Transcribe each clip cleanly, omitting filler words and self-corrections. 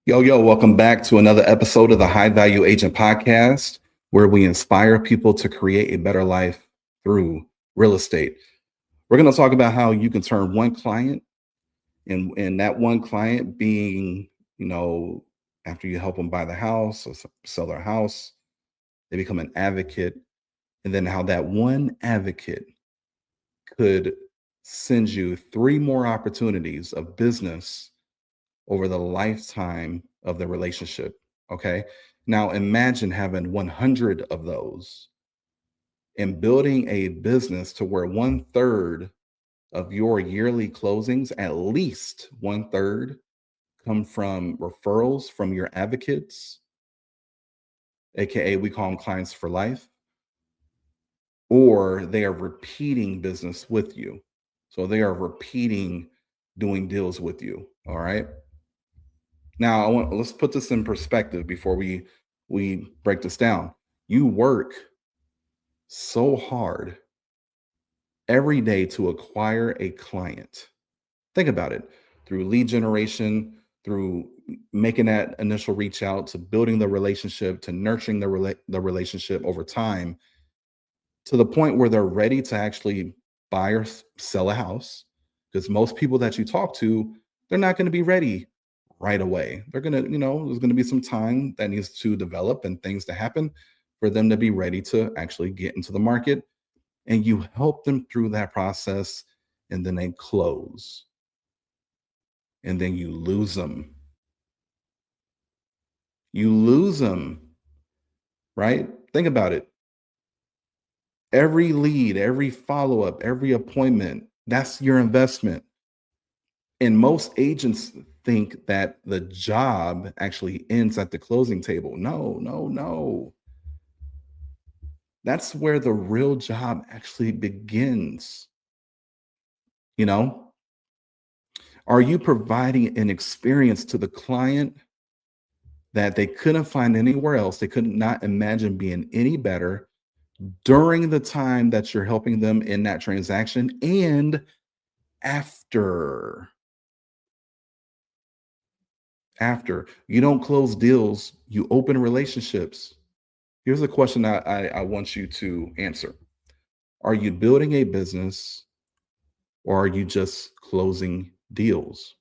Yo, welcome back to another episode of the High Value Agent Podcast, where we inspire people to create a better life through real estate. We're going to talk about how you can turn one client and that one client being, you know, after you help them buy the house or sell their house, they become an advocate. And then how that one advocate could send you three more opportunities of business over the lifetime of the relationship. Okay. Now imagine having 100 of those and building a business to where one third of your yearly closings, at least one third, come from referrals from your advocates, AKA we call them clients for life, or they are repeating business with you. So they are repeating doing deals with you. All right. Now, let's put this in perspective before we break this down. You work so hard every day to acquire a client. Think about it, through lead generation, through making that initial reach out, to building the relationship, to nurturing the relationship over time to the point where they're ready to actually buy or sell a house. Because most people that you talk to, they're not going to be ready right away. They're going to, there's going to be some time that needs to develop and things to happen for them to be ready to actually get into the market. And you help them through that process, and then they close, and then you lose them. You lose them, right? Think about it. Every lead, every follow up, every appointment, that's your investment. And most agents think that the job actually ends at the closing table. No, no, no. That's where the real job actually begins. You know, are you providing an experience to the client that they couldn't find anywhere else? They could not imagine being any better during the time that you're helping them in that transaction and after. After you don't close deals, you open relationships. Here's a question I want you to answer. Are you building a business or are you just closing deals?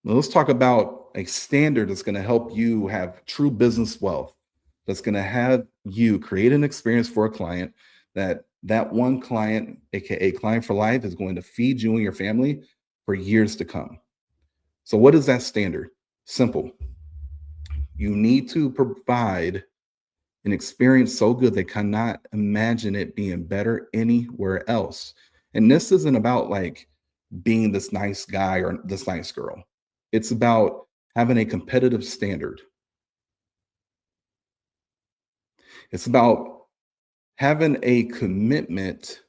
Now, let's talk about a standard that's going to help you have true business wealth. That's going to have you create an experience for a client that one client, aka client for life, is going to feed you and your family for years to come. So, what is that standard? Simple. You need to provide an experience so good they cannot imagine it being better anywhere else. And this isn't about like being this nice guy or this nice girl. It's about having a competitive standard. It's about having a commitment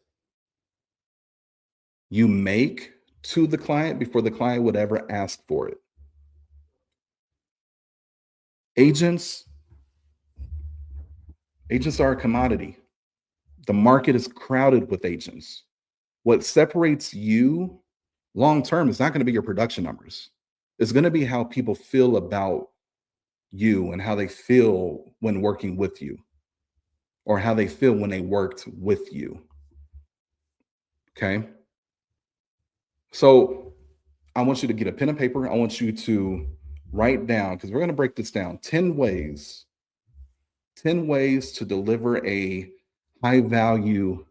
you make to the client before the client would ever ask for it. Agents, agents are a commodity. The market is crowded with agents. What separates you long term is not going to be your production numbers. It's going to be how people feel about you and how they feel when working with you or how they feel when they worked with you. Okay. So I want you to get a pen and paper. I want you to write down, because we're going to break this down, 10 ways to deliver a high value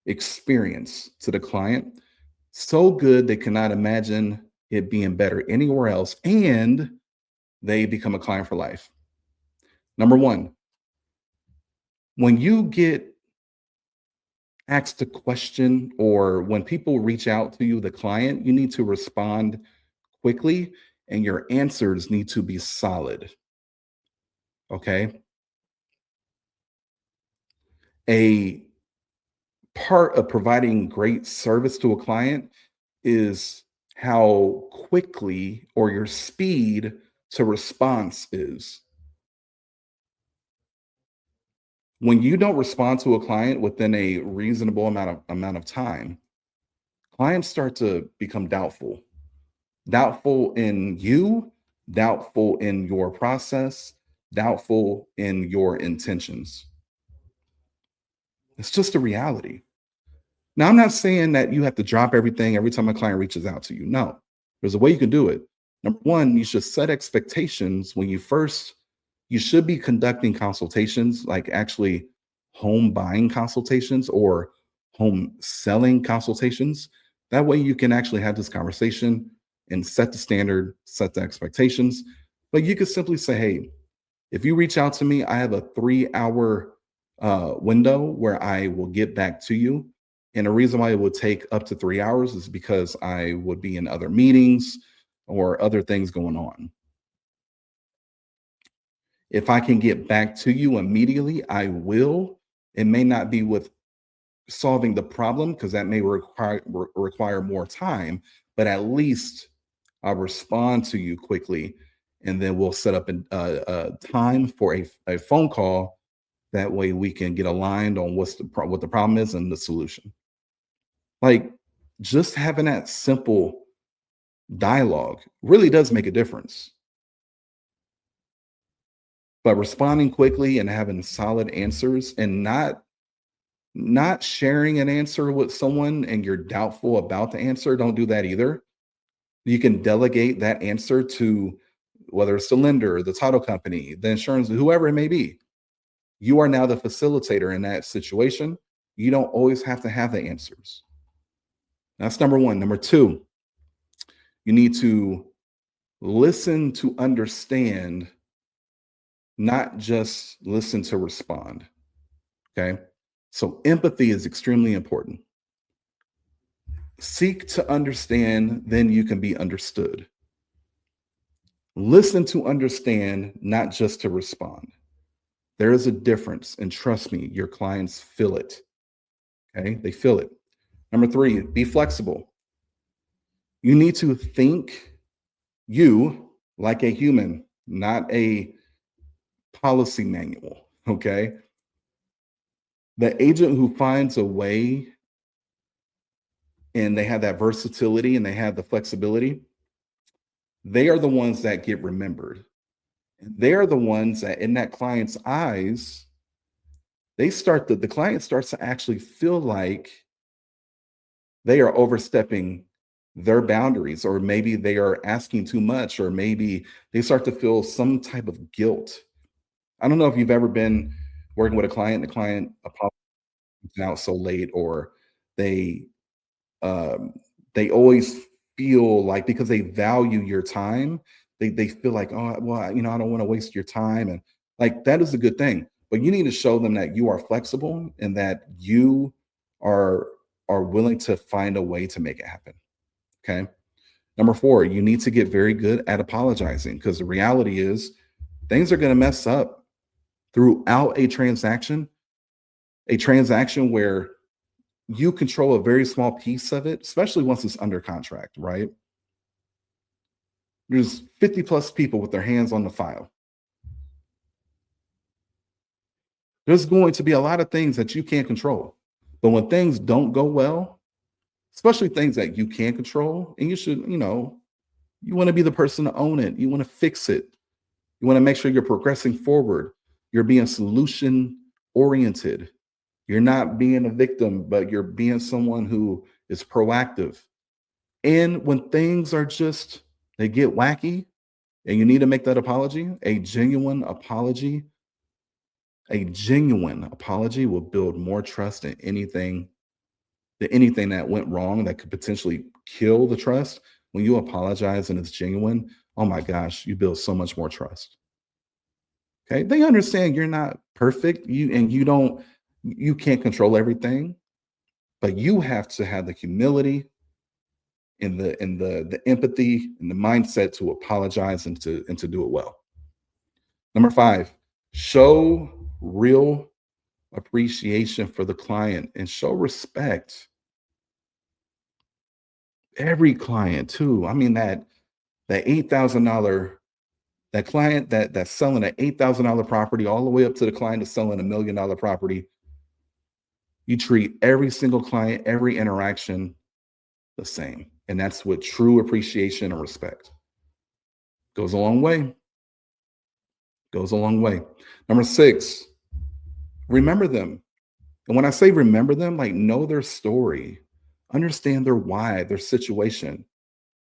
experience to the client. So good they cannot imagine it being better anywhere else. And they become a client for life. Number one, when you get asked a question or when people reach out to you, the client, you need to respond quickly and your answers need to be solid. Okay. A part of providing great service to a client is how quickly or your speed to response is. When you don't respond to a client within a reasonable amount of time, clients start to become doubtful in you doubtful in your process, doubtful in your intentions. It's just a reality. Now, I'm not saying that you have to drop everything every time a client reaches out to you. No, there's a way you can do it. Number one, you should set expectations when you should be conducting consultations, like actually home buying consultations or home selling consultations. That way you can actually have this conversation and set the standard, set the expectations. But you could simply say, hey, if you reach out to me, I have a 3 hour window where I will get back to you. And the reason why it would take up to 3 hours is because I would be in other meetings or other things going on. If I can get back to you immediately, I will. It may not be with solving the problem because that may require more time, but at least I'll respond to you quickly, and then we'll set up a time for a phone call. That way, we can get aligned on what the problem is and the solution. Like just having that simple dialogue really does make a difference. But responding quickly and having solid answers and not sharing an answer with someone and you're doubtful about the answer, don't do that either. You can delegate that answer to whether it's the lender, the title company, the insurance, whoever it may be. You are now the facilitator in that situation. You don't always have to have the answers. That's number one. Number two, you need to listen to understand, not just listen to respond. Okay. So empathy is extremely important. Seek to understand, then you can be understood. Listen to understand, not just to respond. There is a difference. And trust me, your clients feel it. Okay. They feel it. Number three, be flexible. You need to think you like a human, not a policy manual. Okay. The agent who finds a way and they have that versatility and they have the flexibility, they are the ones that get remembered. And they're the ones that, in that client's eyes, the client starts to actually feel like they are overstepping their boundaries, or maybe they are asking too much, or maybe they start to feel some type of guilt. I don't know if you've ever been working with a client, the client apologizes out so late, or they um, they always feel like because they value your time, they feel like, oh well, I don't want to waste your time, and like that is a good thing. But you need to show them that you are flexible and that you are are willing to find a way to make it happen. Okay. Number four, you need to get very good at apologizing because the reality is things are going to mess up throughout a transaction where you control a very small piece of it, especially once it's under contract, right? There's 50 plus people with their hands on the file. There's going to be a lot of things that you can't control. But when things don't go well, especially things that you can control, and you want to be the person to own it. You want to fix it. You want to make sure you're progressing forward. You're being solution oriented. You're not being a victim, but you're being someone who is proactive. And when things are just, they get wacky and you need to make that apology, a genuine apology will build more trust than anything that went wrong that could potentially kill the trust. When you apologize and it's genuine, oh my gosh, you build so much more trust. Okay. They understand you're not perfect. You can't control everything, but you have to have the humility and the empathy and the mindset to apologize and to do it well. Number five, show real appreciation for the client and show respect. Every client too. I mean that $8,000, that client that's selling an $8,000 property all the way up to the client that's selling $1 million property. You treat every single client, every interaction the same. And that's with true appreciation and respect. Goes a long way. Goes a long way. Number 6, remember them. And when I say remember them, like know their story, understand their why, their situation,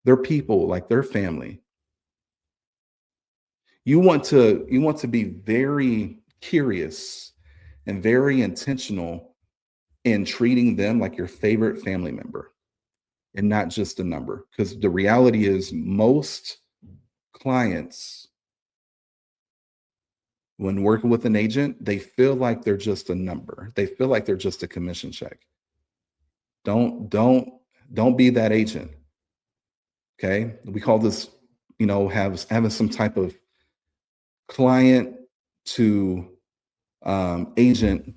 their people, like their family. You want to be very curious and very intentional in treating them like your favorite family member and not just a number. Because the reality is most clients, when working with an agent, they feel like they're just a number. They feel like they're just a commission check. Don't be that agent. Okay. We call this, having some type of client to agent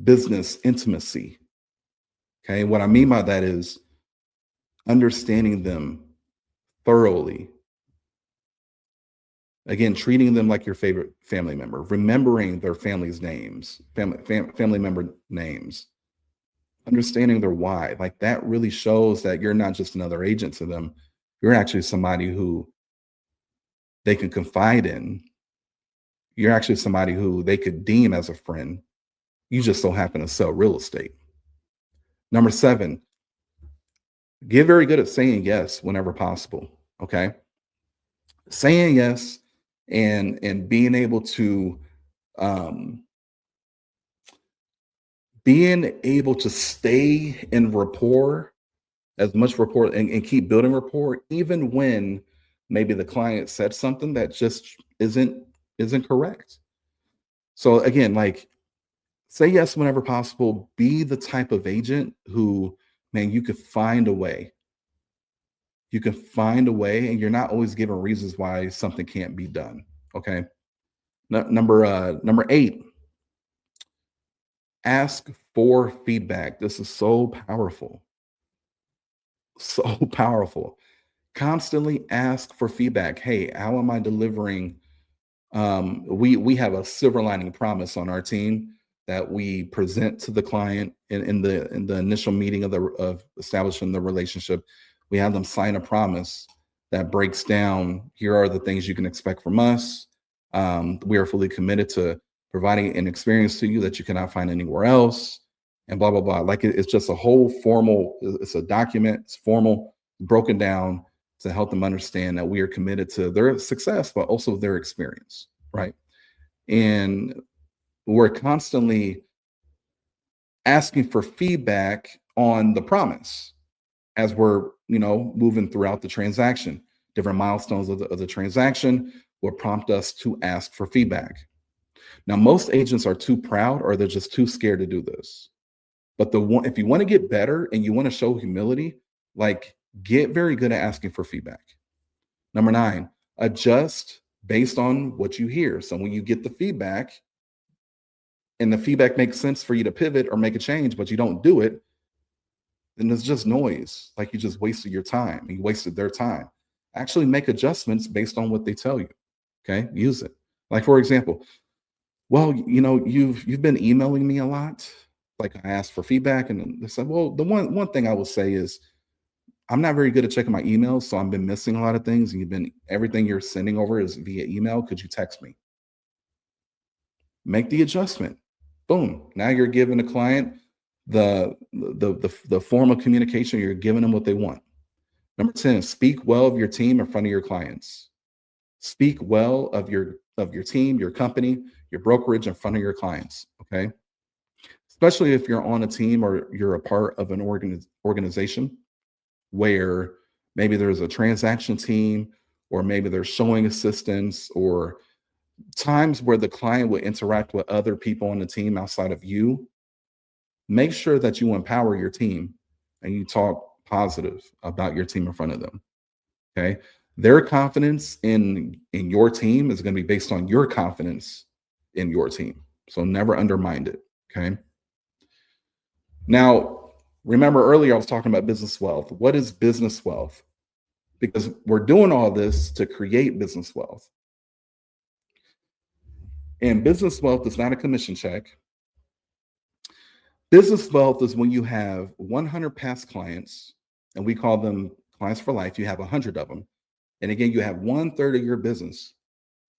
business intimacy. Okay. What I mean by that is understanding them thoroughly. Again, treating them like your favorite family member, remembering their family's names, family member names, understanding their why. Like that really shows that you're not just another agent to them. You're actually somebody who they can confide in. You're actually somebody who they could deem as a friend. You just so happen to sell real estate. Number 7, get very good at saying yes whenever possible. Okay. Saying yes and um being able to stay in rapport, as much rapport, and keep building rapport, even when maybe the client said something that just isn't correct. So again, like say yes whenever possible. Be the type of agent who, man, you could find a way. You can find a way, and you're not always given reasons why something can't be done. Okay. Number 8, ask for feedback. This is so powerful. So powerful. Constantly ask for feedback. Hey, how am I delivering? We have a silver lining promise on our team that we present to the client in the initial meeting of establishing the relationship. We have them sign a promise that breaks down, here are the things you can expect from us. We are fully committed to providing an experience to you that you cannot find anywhere else, and blah blah blah. Like it's just a whole formal. It's a document. It's formal, broken down to help them understand that we are committed to their success, but also their experience, right? And we're constantly asking for feedback on the promise as we're, moving throughout the transaction. Different milestones of the transaction will prompt us to ask for feedback. Now, most agents are too proud or they're just too scared to do this. But if you want to get better and you want to show humility, like get very good at asking for feedback. Number 9, adjust based on what you hear. So when you get the feedback and the feedback makes sense for you to pivot or make a change, but you don't do it, then it's just noise. Like you just wasted your time. You wasted their time. Actually make adjustments based on what they tell you. Okay. Use it. Like for example, well, you've been emailing me a lot. Like I asked for feedback and they said, well, the one thing I will say is I'm not very good at checking my emails, so I've been missing a lot of things. And everything you're sending over is via email. Could you text me? Make the adjustment. Boom. Now you're giving the client the form of communication. You're giving them what they want. Number 10, speak well of your team in front of your clients. Speak well of your team, your company, your brokerage in front of your clients. Okay. Especially if you're on a team or you're a part of an organization where maybe there's a transaction team or maybe there's showing assistants or times where the client will interact with other people on the team outside of you. Make sure that you empower your team and you talk positive about your team in front of them. Okay. Their confidence in your team is going to be based on your confidence in your team. So never undermine it. Okay. Now, remember earlier I was talking about business wealth. What is business wealth? Because we're doing all this to create business wealth. And business wealth is not a commission check. Business wealth is when you have 100 past clients, and we call them clients for life. You have 100 of them. And again, you have 1/3 of your business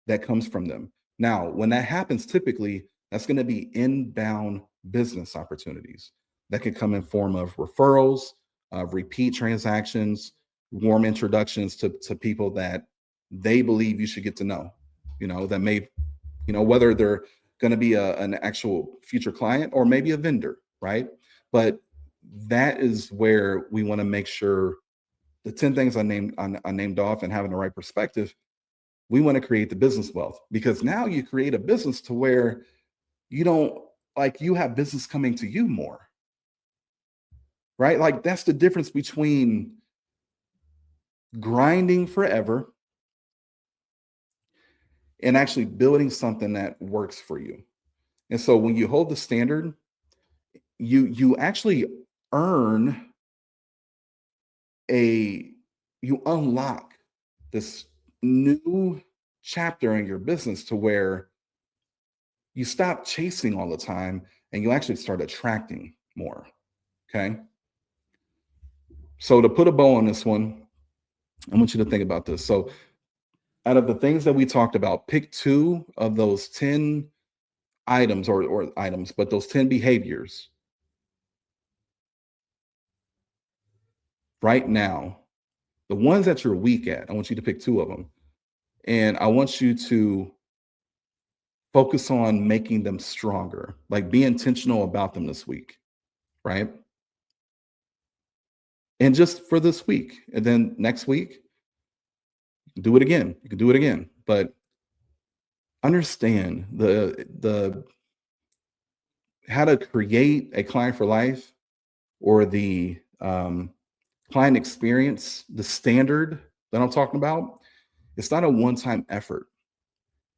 that comes from them. Now, when that happens, typically that's going to be inbound business opportunities that could come in form of referrals, repeat transactions, warm introductions to people that they believe you should get to know. That may, whether they're going to be an actual future client or maybe a vendor, right? But that is where we want to make sure the 10 things I named off and having the right perspective. We want to create the business wealth, because now you create a business to where you don't, like, you have business coming to you more, right? Like, that's the difference between grinding forever and actually building something that works for you. And so when you hold the standard, you actually earn a you unlock this new chapter in your business to where you stop chasing all the time and you actually start attracting more. Okay. So to put a bow on this one, I want you to think about this. So out of the things that we talked about, pick two of those 10 items, or items, but those 10 behaviors right now, the ones that you're weak at. I want you to pick two of them. And I want you to focus on making them stronger. Like, be intentional about them this week, right? And just for this week. And then next week, do it again. You can do it again. But understand the how to create a client for life, or the client experience, the standard that I'm talking about. It's not a one-time effort.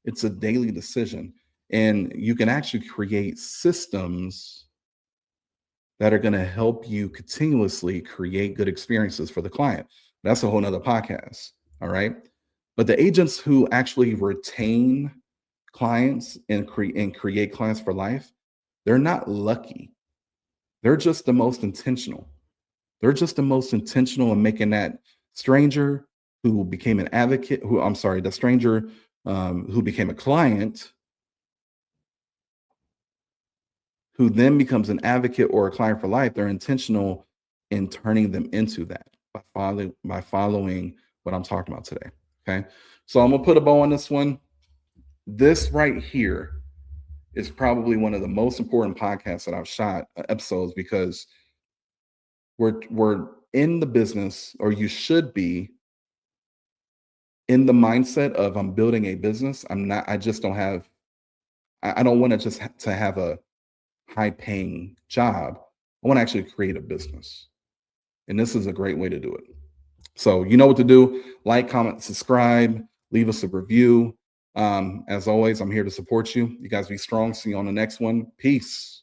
It's a daily decision. And you can actually create systems that are going to help you continuously create good experiences for the client. That's a whole nother podcast. All right. But the agents who actually retain clients and create clients for life, they're not lucky. They're just the most intentional. They're just the most intentional in making that stranger who became an advocate, who, I'm sorry, the stranger who became a client, who then becomes an advocate or a client for life. They're intentional in turning them into that by following what I'm talking about today. Okay. So I'm gonna put a bow on this one. This right here is probably one of the most important podcasts that I've shot, episodes, because we're in the business, or you should be in the mindset of, I'm building a business. I'm not, I just don't have, I don't want to just to have a high paying job. I want to actually create a business. And this is a great way to do it. So you know what to do. Like, comment, subscribe, leave us a review. As always, I'm here to support you. You guys be strong. See you on the next one. Peace.